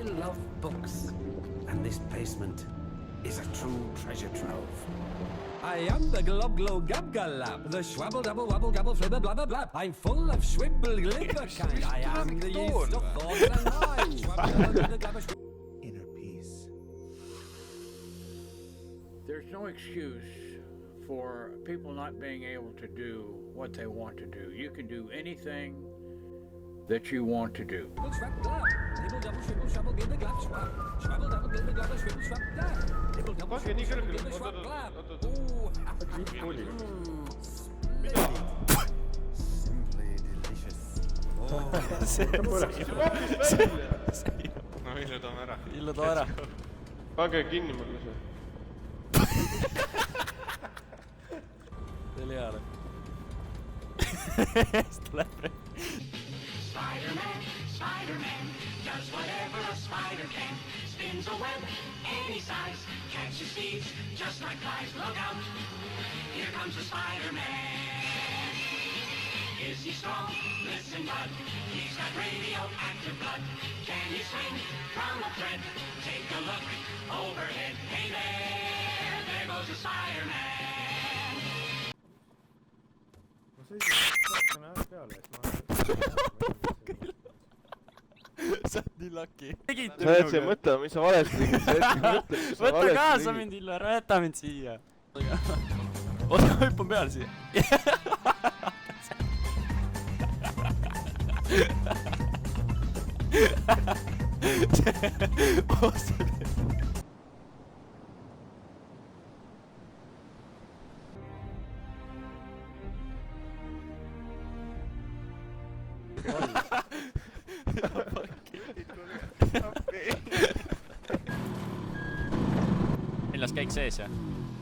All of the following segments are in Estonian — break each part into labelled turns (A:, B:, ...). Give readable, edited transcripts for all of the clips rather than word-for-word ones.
A: love books, and this basement is a true treasure trove. I am the glob glow gab galab, the schwabble double wabble gabble flibber blabber blab. I'm full of schwibble glibber kind. I am the yeast of thoughts and lies. Inner peace.
B: There's no excuse for people not being able to do what they want to do. You can do anything that you want to do.
C: Pange nii kõrgele.
A: Simply delicious.
C: No Illu toome ära.
D: Illu too ära.
C: Pange kinni mulle see.
D: See oli hea. Tuleb
E: Spider-Man, Spider-Man, does whatever a spider can. Spins a web any size, catches thieves just like flies. Look out, here comes the Spider-Man. Is he strong? Listen, bud, he's got radioactive blood. Can he swing from a thread? Take a look overhead. Hey there goes the Spider-Man.
D: Sa oled nii lucky.
C: Sa oled see mõtle, mis sa valesti tegid.
D: Võta kaasa mind, Illu, ära jäta mind siia. Oota, ma hüppan peale siia. Millas käik sees ja?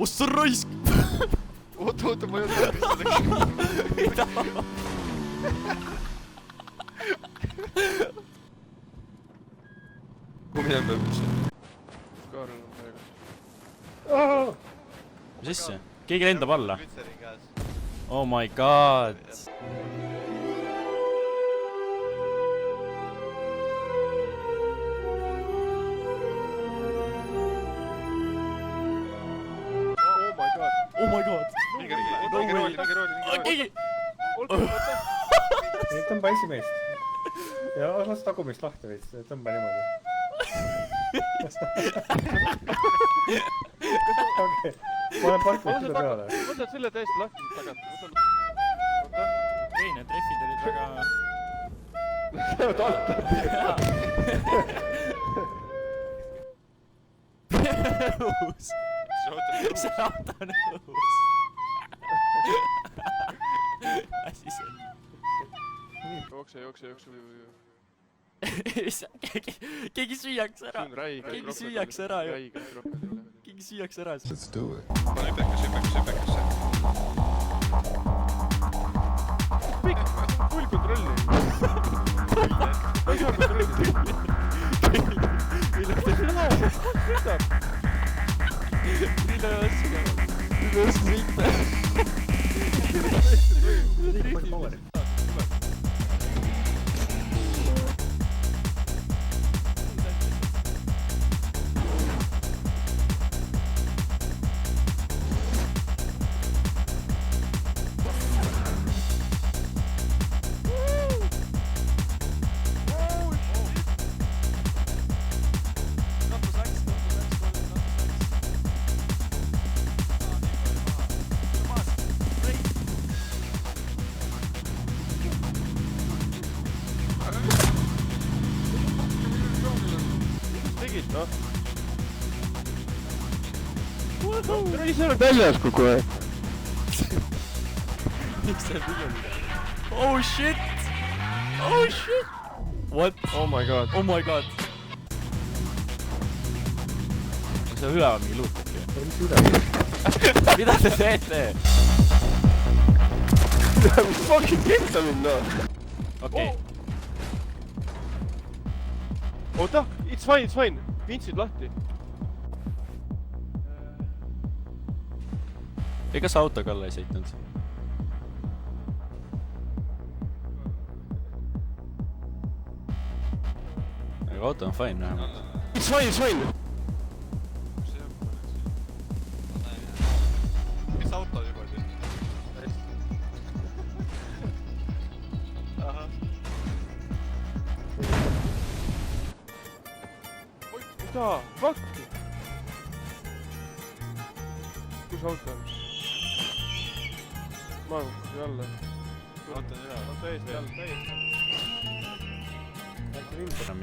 D: Ossa raisk!
C: Oota, ma ei ole mida. Kuhu minema peab üldse? Kaarl on praegu.
D: Mis asja? Keegi lendab alla? Oh my god! Oh my god!
C: Mingi rooli.
D: Keegi!
F: Tõmba esimest. Ja las tagumist lahti veits, tõmba niimoodi. Okei, ma olen parkinud selle peale.
C: Võtad selle täiesti lahti tagant.
D: Ei, need treffid olid väga...
F: Lähevad alta.
D: Õhus! See auto on õhus! Asi see.
C: Jookse.
D: Keegi süüaks ära! Keegi süüaks ära ju! Keegi süüaks ära!
G: Let's do it.
C: Pane hüpekasse. Pull kontrolli! Ei saa kontrollida!
D: Mille oska sõita!
C: Tegid, noh. Tere ise oled väljas kogu aeg.
D: Miks see pigem? Oh shit! Oh shit! What?
C: Oh my god.
D: Oh my god! See on üleval mingi luut äkki. Mida te teete?
C: Fucking ketta mind, noh.
D: Okei.
C: Oota, it's fine. Vintsid lahti.
D: Ega sa autoga alla ei sõitnud? aga auto on fine vähemalt.
C: It's fine, it's fine!
G: mis auto juba siis? ahah.
C: Oi, mida? Fuck! Kus auto on? Ma arvan, jälle.
G: auto on üle.
C: Täiesti jälle, täiesti.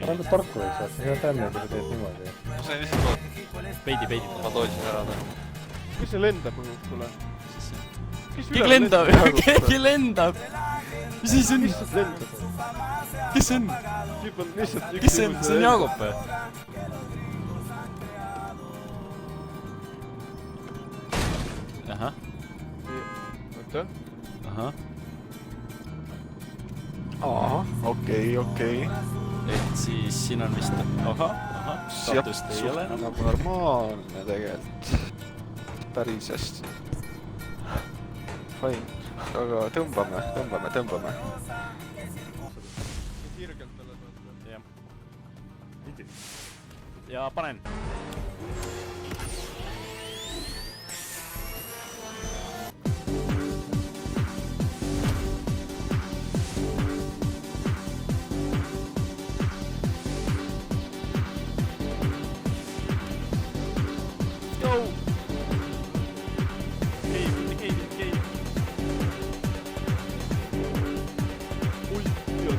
F: Anda parku võiks vaata, see on tämmi, kui sa teed niimoodi.
G: ma sain lihtsalt
D: Peidi.
G: ma tootsin ära ta.
C: Kes see lendab õhust sulle?
D: Keegi lendab, keegi lendab! Mis siis on?
C: Lihtsalt lendab.
D: Kes see on?
C: Tüüp on lihtsalt üks...
D: Kes see on? See on Jaagup või? Ahah.
C: Oota.
D: Ahah.
G: Okei.
D: Et siis siin on vist... Ahah. Staatust ei ole enam.
G: nagu normaalne tegelikult. Päris hästi. Fine. Aga tõmbame.
C: Kirgelt talle vaata.
D: Jah. Ja panen. Go! Keegi.
C: Ui, jah.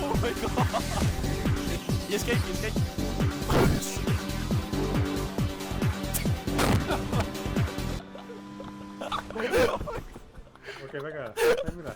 D: Oh my god! Yes, käik.
F: Okei, väga hea. Lähme üle.